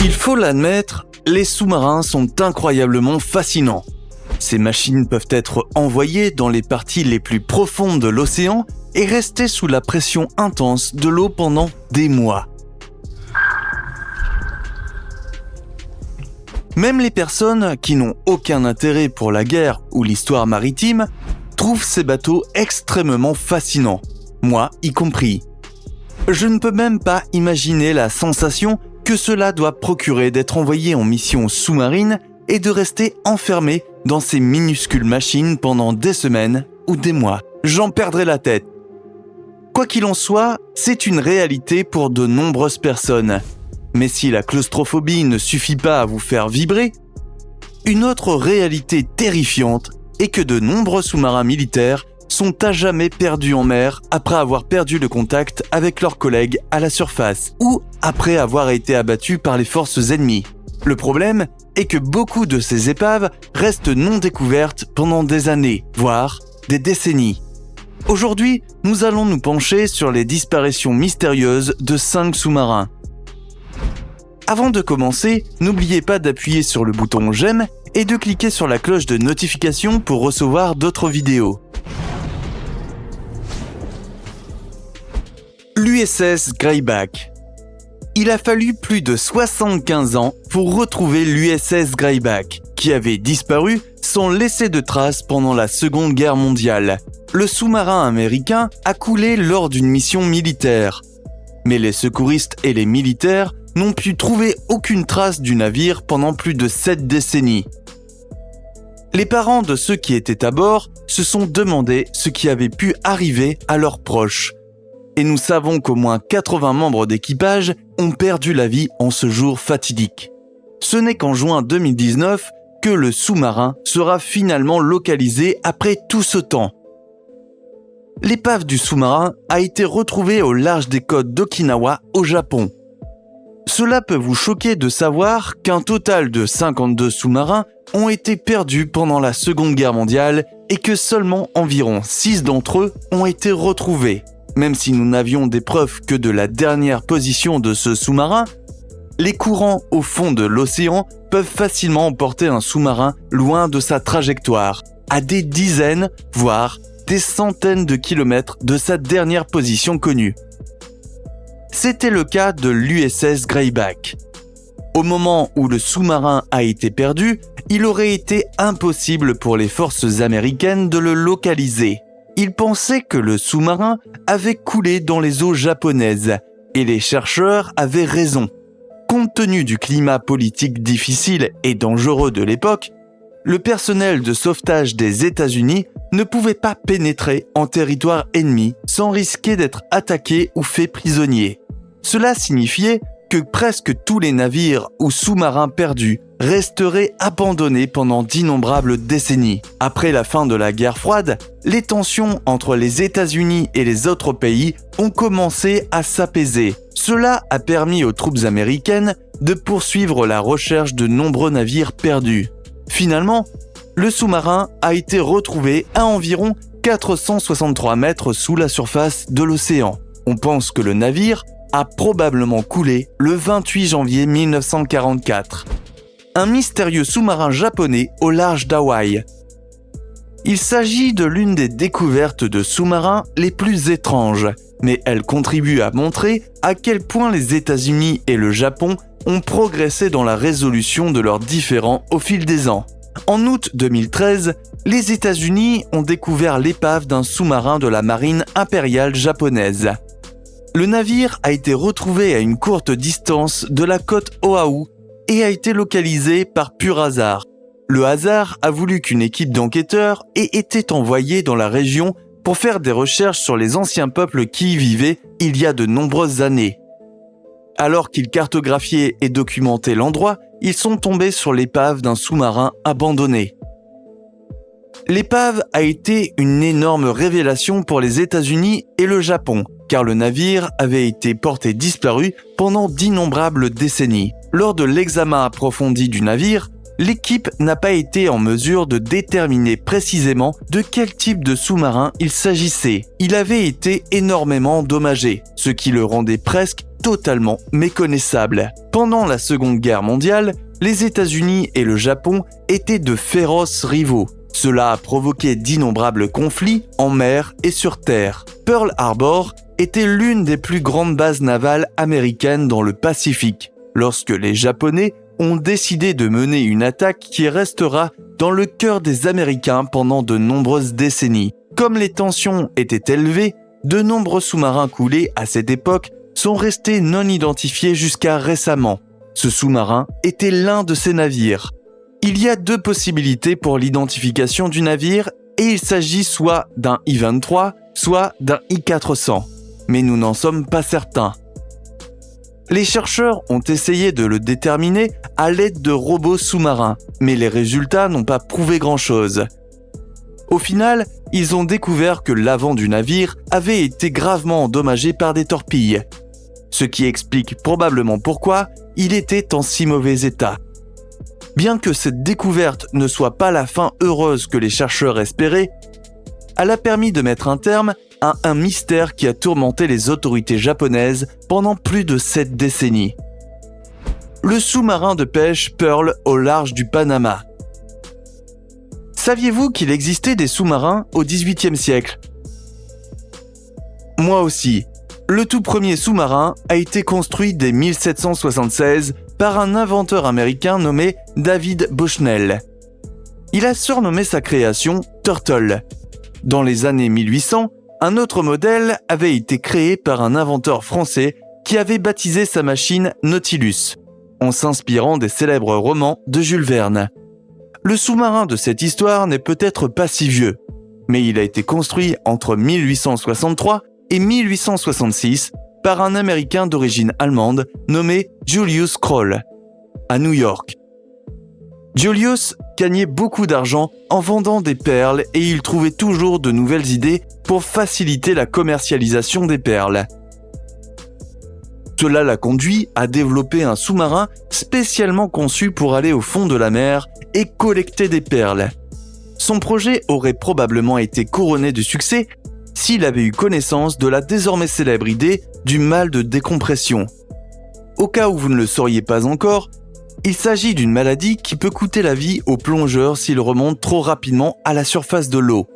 Il faut l'admettre, les sous-marins sont incroyablement fascinants. Ces machines peuvent être envoyées dans les parties les plus profondes de l'océan et rester sous la pression intense de l'eau pendant des mois. Même les personnes qui n'ont aucun intérêt pour la guerre ou l'histoire maritime trouvent ces bateaux extrêmement fascinants, moi y compris. Je ne peux même pas imaginer la sensation que cela doit procurer d'être envoyé en mission sous-marine et de rester enfermé dans ces minuscules machines pendant des semaines ou des mois. J'en perdrais la tête. Quoi qu'il en soit, c'est une réalité pour de nombreuses personnes. Mais si la claustrophobie ne suffit pas à vous faire vibrer, une autre réalité terrifiante est que de nombreux sous-marins militaires sont à jamais perdus en mer après avoir perdu le contact avec leurs collègues à la surface ou après avoir été abattus par les forces ennemies. Le problème est que beaucoup de ces épaves restent non découvertes pendant des années, voire des décennies. Aujourd'hui, nous allons nous pencher sur les disparitions mystérieuses de 5 sous-marins. Avant de commencer, n'oubliez pas d'appuyer sur le bouton j'aime et de cliquer sur la cloche de notification pour recevoir d'autres vidéos. L'USS Greyback. Il a fallu plus de 75 ans pour retrouver l'USS Greyback, qui avait disparu sans laisser de traces pendant la Seconde Guerre mondiale. Le sous-marin américain a coulé lors d'une mission militaire. Mais les secouristes et les militaires n'ont pu trouver aucune trace du navire pendant plus de 7 décennies. Les parents de ceux qui étaient à bord se sont demandé ce qui avait pu arriver à leurs proches. Et nous savons qu'au moins 80 membres d'équipage ont perdu la vie en ce jour fatidique. Ce n'est qu'en juin 2019 que le sous-marin sera finalement localisé après tout ce temps. L'épave du sous-marin a été retrouvée au large des côtes d'Okinawa au Japon. Cela peut vous choquer de savoir qu'un total de 52 sous-marins ont été perdus pendant la Seconde Guerre mondiale et que seulement environ 6 d'entre eux ont été retrouvés. Même si nous n'avions des preuves que de la dernière position de ce sous-marin, les courants au fond de l'océan peuvent facilement emporter un sous-marin loin de sa trajectoire, à des dizaines, voire des centaines de kilomètres de sa dernière position connue. C'était le cas de l'USS Greyback. Au moment où le sous-marin a été perdu, il aurait été impossible pour les forces américaines de le localiser. Ils pensaient que le sous-marin avait coulé dans les eaux japonaises, et les chercheurs avaient raison. Compte tenu du climat politique difficile et dangereux de l'époque, le personnel de sauvetage des États-Unis ne pouvait pas pénétrer en territoire ennemi sans risquer d'être attaqué ou fait prisonnier. Cela signifiait que presque tous les navires ou sous-marins perdus resteraient abandonnés pendant d'innombrables décennies. Après la fin de la guerre froide, les tensions entre les États-Unis et les autres pays ont commencé à s'apaiser. Cela a permis aux troupes américaines de poursuivre la recherche de nombreux navires perdus. Finalement, le sous-marin a été retrouvé à environ 463 mètres sous la surface de l'océan. On pense que le navire a probablement coulé le 28 janvier 1944. Un mystérieux sous-marin japonais au large d'Hawaï. Il s'agit de l'une des découvertes de sous-marins les plus étranges, mais elle contribue à montrer à quel point les États-Unis et le Japon ont progressé dans la résolution de leurs différends au fil des ans. En août 2013, les États-Unis ont découvert l'épave d'un sous-marin de la marine impériale japonaise. Le navire a été retrouvé à une courte distance de la côte Oahu et a été localisé par pur hasard. Le hasard a voulu qu'une équipe d'enquêteurs ait été envoyée dans la région pour faire des recherches sur les anciens peuples qui y vivaient il y a de nombreuses années. Alors qu'ils cartographiaient et documentaient l'endroit, ils sont tombés sur l'épave d'un sous-marin abandonné. L'épave a été une énorme révélation pour les États-Unis et le Japon, car le navire avait été porté disparu pendant d'innombrables décennies. Lors de l'examen approfondi du navire, l'équipe n'a pas été en mesure de déterminer précisément de quel type de sous-marin il s'agissait. Il avait été énormément endommagé, ce qui le rendait presque totalement méconnaissable. Pendant la Seconde Guerre mondiale, les États-Unis et le Japon étaient de féroces rivaux. Cela a provoqué d'innombrables conflits en mer et sur terre. Pearl Harbor était l'une des plus grandes bases navales américaines dans le Pacifique, lorsque les Japonais ont décidé de mener une attaque qui restera dans le cœur des Américains pendant de nombreuses décennies. Comme les tensions étaient élevées, de nombreux sous-marins coulés à cette époque sont restés non identifiés jusqu'à récemment. Ce sous-marin était l'un de ces navires. Il y a deux possibilités pour l'identification du navire et il s'agit soit d'un I-23, soit d'un I-400. Mais nous n'en sommes pas certains. Les chercheurs ont essayé de le déterminer à l'aide de robots sous-marins, mais les résultats n'ont pas prouvé grand-chose. Au final, ils ont découvert que l'avant du navire avait été gravement endommagé par des torpilles, ce qui explique probablement pourquoi il était en si mauvais état. Bien que cette découverte ne soit pas la fin heureuse que les chercheurs espéraient, elle a permis de mettre un terme à un mystère qui a tourmenté les autorités japonaises pendant plus de 7 décennies. Le sous-marin de pêche Pearl au large du Panama. Saviez-vous qu'il existait des sous-marins au XVIIIe siècle ? Moi aussi. Le tout premier sous-marin a été construit dès 1776 par un inventeur américain nommé David Bushnell. Il a surnommé sa création Turtle. Dans les années 1800, un autre modèle avait été créé par un inventeur français qui avait baptisé sa machine Nautilus, en s'inspirant des célèbres romans de Jules Verne. Le sous-marin de cette histoire n'est peut-être pas si vieux, mais il a été construit entre 1863 et 1866 par un Américain d'origine allemande nommé Julius Kroll, à New York. Julius gagnait beaucoup d'argent en vendant des perles et il trouvait toujours de nouvelles idées pour faciliter la commercialisation des perles. Cela l'a conduit à développer un sous-marin spécialement conçu pour aller au fond de la mer et collecter des perles. Son projet aurait probablement été couronné de succès s'il avait eu connaissance de la désormais célèbre idée du mal de décompression. Au cas où vous ne le sauriez pas encore, il s'agit d'une maladie qui peut coûter la vie aux plongeurs s'ils remontent trop rapidement à la surface de l'eau.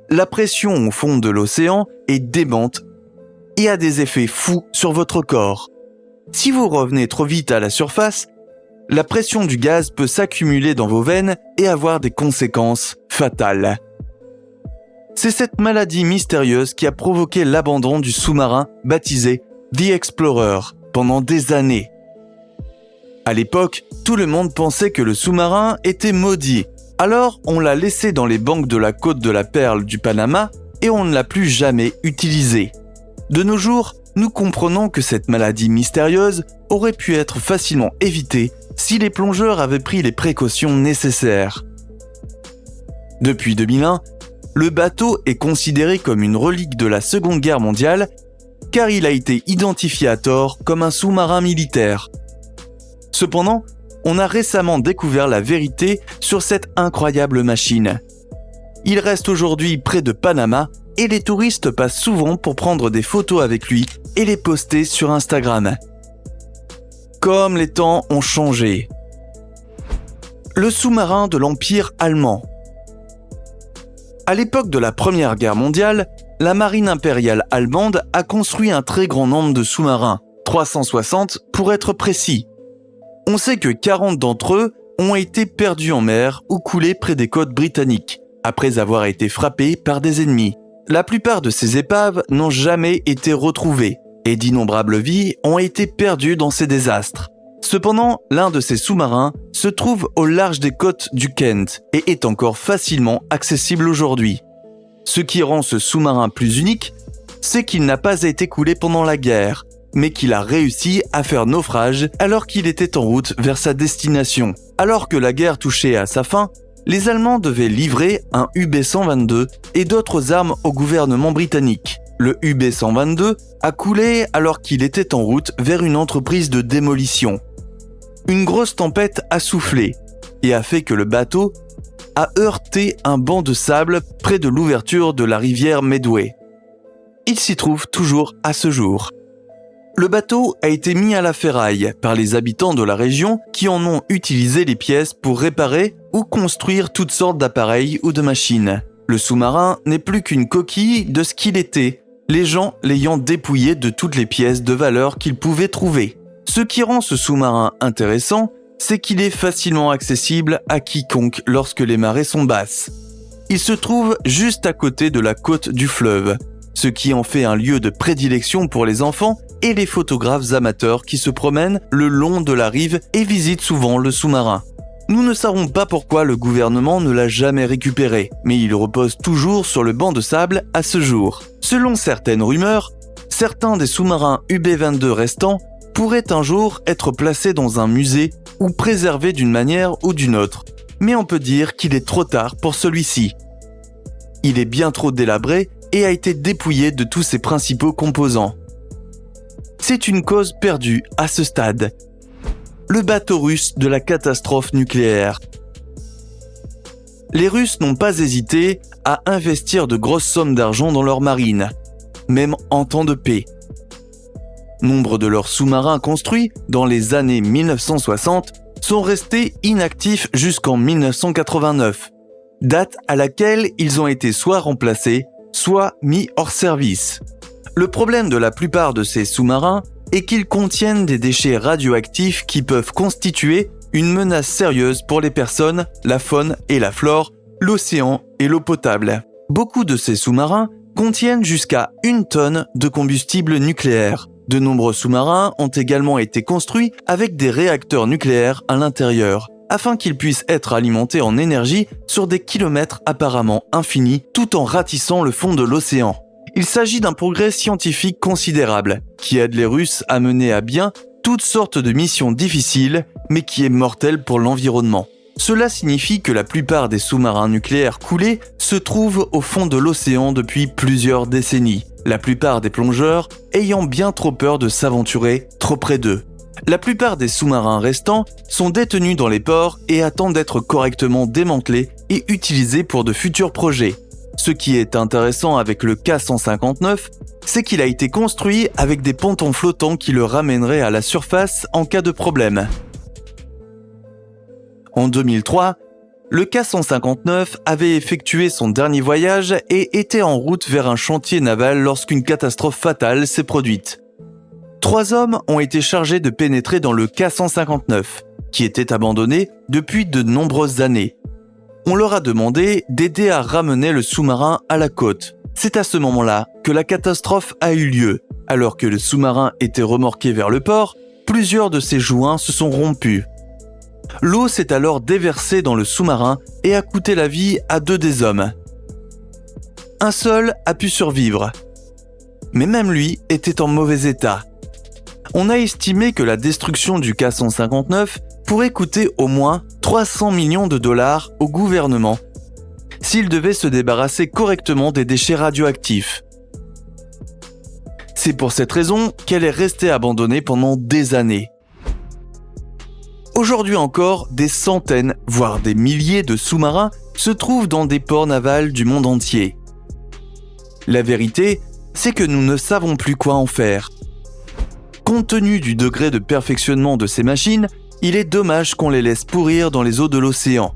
La pression au fond de l'océan est démente et a des effets fous sur votre corps. Si vous revenez trop vite à la surface, la pression du gaz peut s'accumuler dans vos veines et avoir des conséquences fatales. C'est cette maladie mystérieuse qui a provoqué l'abandon du sous-marin baptisé The Explorer pendant des années. À l'époque, tout le monde pensait que le sous-marin était maudit, alors on l'a laissé dans les banques de la côte de la Perle du Panama et on ne l'a plus jamais utilisé. De nos jours, nous comprenons que cette maladie mystérieuse aurait pu être facilement évitée si les plongeurs avaient pris les précautions nécessaires. Depuis 2001, le bateau est considéré comme une relique de la Seconde Guerre mondiale car il a été identifié à tort comme un sous-marin militaire. Cependant, on a récemment découvert la vérité sur cette incroyable machine. Il reste aujourd'hui près de Panama et les touristes passent souvent pour prendre des photos avec lui et les poster sur Instagram. Comme les temps ont changé. Le sous-marin de l'Empire allemand. À l'époque de la Première Guerre mondiale, la marine impériale allemande a construit un très grand nombre de sous-marins, 360 pour être précis. On sait que 40 d'entre eux ont été perdus en mer ou coulés près des côtes britanniques, après avoir été frappés par des ennemis. La plupart de ces épaves n'ont jamais été retrouvées, et d'innombrables vies ont été perdues dans ces désastres. Cependant, l'un de ces sous-marins se trouve au large des côtes du Kent et est encore facilement accessible aujourd'hui. Ce qui rend ce sous-marin plus unique, c'est qu'il n'a pas été coulé pendant la guerre, mais qu'il a réussi à faire naufrage alors qu'il était en route vers sa destination. Alors que la guerre touchait à sa fin, les Allemands devaient livrer un UB-122 et d'autres armes au gouvernement britannique. Le UB-122 a coulé alors qu'il était en route vers une entreprise de démolition. Une grosse tempête a soufflé et a fait que le bateau a heurté un banc de sable près de l'ouverture de la rivière Medway. Il s'y trouve toujours à ce jour. Le bateau a été mis à la ferraille par les habitants de la région qui en ont utilisé les pièces pour réparer ou construire toutes sortes d'appareils ou de machines. Le sous-marin n'est plus qu'une coquille de ce qu'il était, les gens l'ayant dépouillé de toutes les pièces de valeur qu'ils pouvaient trouver. Ce qui rend ce sous-marin intéressant, c'est qu'il est facilement accessible à quiconque lorsque les marées sont basses. Il se trouve juste à côté de la côte du fleuve, ce qui en fait un lieu de prédilection pour les enfants et les photographes amateurs qui se promènent le long de la rive et visitent souvent le sous-marin. Nous ne savons pas pourquoi le gouvernement ne l'a jamais récupéré, mais il repose toujours sur le banc de sable à ce jour. Selon certaines rumeurs, certains des sous-marins UB-22 restants pourraient un jour être placés dans un musée ou préservés d'une manière ou d'une autre. Mais on peut dire qu'il est trop tard pour celui-ci. Il est bien trop délabré et a été dépouillé de tous ses principaux composants. C'est une cause perdue à ce stade. Le bateau russe de la catastrophe nucléaire. Les Russes n'ont pas hésité à investir de grosses sommes d'argent dans leur marine, même en temps de paix. Nombre de leurs sous-marins construits dans les années 1960 sont restés inactifs jusqu'en 1989, date à laquelle ils ont été soit remplacés, soit mis hors service. Le problème de la plupart de ces sous-marins est qu'ils contiennent des déchets radioactifs qui peuvent constituer une menace sérieuse pour les personnes, la faune et la flore, l'océan et l'eau potable. Beaucoup de ces sous-marins contiennent jusqu'à 1 tonne de combustible nucléaire. De nombreux sous-marins ont également été construits avec des réacteurs nucléaires à l'intérieur, afin qu'ils puissent être alimentés en énergie sur des kilomètres apparemment infinis, tout en ratissant le fond de l'océan. Il s'agit d'un progrès scientifique considérable, qui aide les Russes à mener à bien toutes sortes de missions difficiles, mais qui est mortel pour l'environnement. Cela signifie que la plupart des sous-marins nucléaires coulés se trouvent au fond de l'océan depuis plusieurs décennies, la plupart des plongeurs ayant bien trop peur de s'aventurer trop près d'eux. La plupart des sous-marins restants sont détenus dans les ports et attendent d'être correctement démantelés et utilisés pour de futurs projets. Ce qui est intéressant avec le K-159, c'est qu'il a été construit avec des pontons flottants qui le ramèneraient à la surface en cas de problème. En 2003, le K-159 avait effectué son dernier voyage et était en route vers un chantier naval lorsqu'une catastrophe fatale s'est produite. 3 hommes ont été chargés de pénétrer dans le K-159, qui était abandonné depuis de nombreuses années. On leur a demandé d'aider à ramener le sous-marin à la côte. C'est à ce moment-là que la catastrophe a eu lieu. Alors que le sous-marin était remorqué vers le port, plusieurs de ses joints se sont rompus. L'eau s'est alors déversée dans le sous-marin et a coûté la vie à 2 des hommes. Un seul a pu survivre, mais même lui était en mauvais état. On a estimé que la destruction du K-159 pourrait coûter au moins 300 millions de dollars au gouvernement s'il devait se débarrasser correctement des déchets radioactifs. C'est pour cette raison qu'elle est restée abandonnée pendant des années. Aujourd'hui encore, des centaines, voire des milliers de sous-marins se trouvent dans des ports navals du monde entier. La vérité, c'est que nous ne savons plus quoi en faire. Compte tenu du degré de perfectionnement de ces machines, il est dommage qu'on les laisse pourrir dans les eaux de l'océan.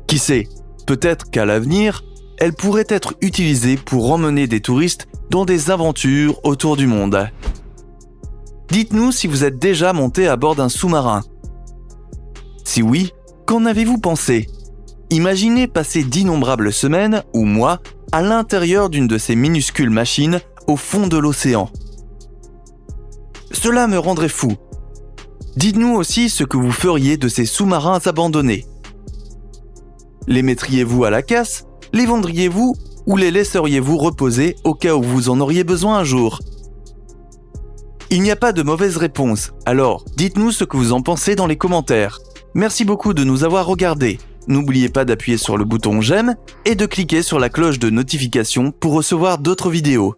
Qui sait, peut-être qu'à l'avenir, elles pourraient être utilisées pour emmener des touristes dans des aventures autour du monde. Dites-nous si vous êtes déjà monté à bord d'un sous-marin. Si oui, qu'en avez-vous pensé ? Imaginez passer d'innombrables semaines ou mois à l'intérieur d'une de ces minuscules machines au fond de l'océan. Cela me rendrait fou. Dites-nous aussi ce que vous feriez de ces sous-marins abandonnés. Les mettriez-vous à la casse ? Les vendriez-vous ou les laisseriez-vous reposer au cas où vous en auriez besoin un jour ? Il n'y a pas de mauvaise réponse, alors dites-nous ce que vous en pensez dans les commentaires. Merci beaucoup de nous avoir regardés. N'oubliez pas d'appuyer sur le bouton j'aime et de cliquer sur la cloche de notification pour recevoir d'autres vidéos.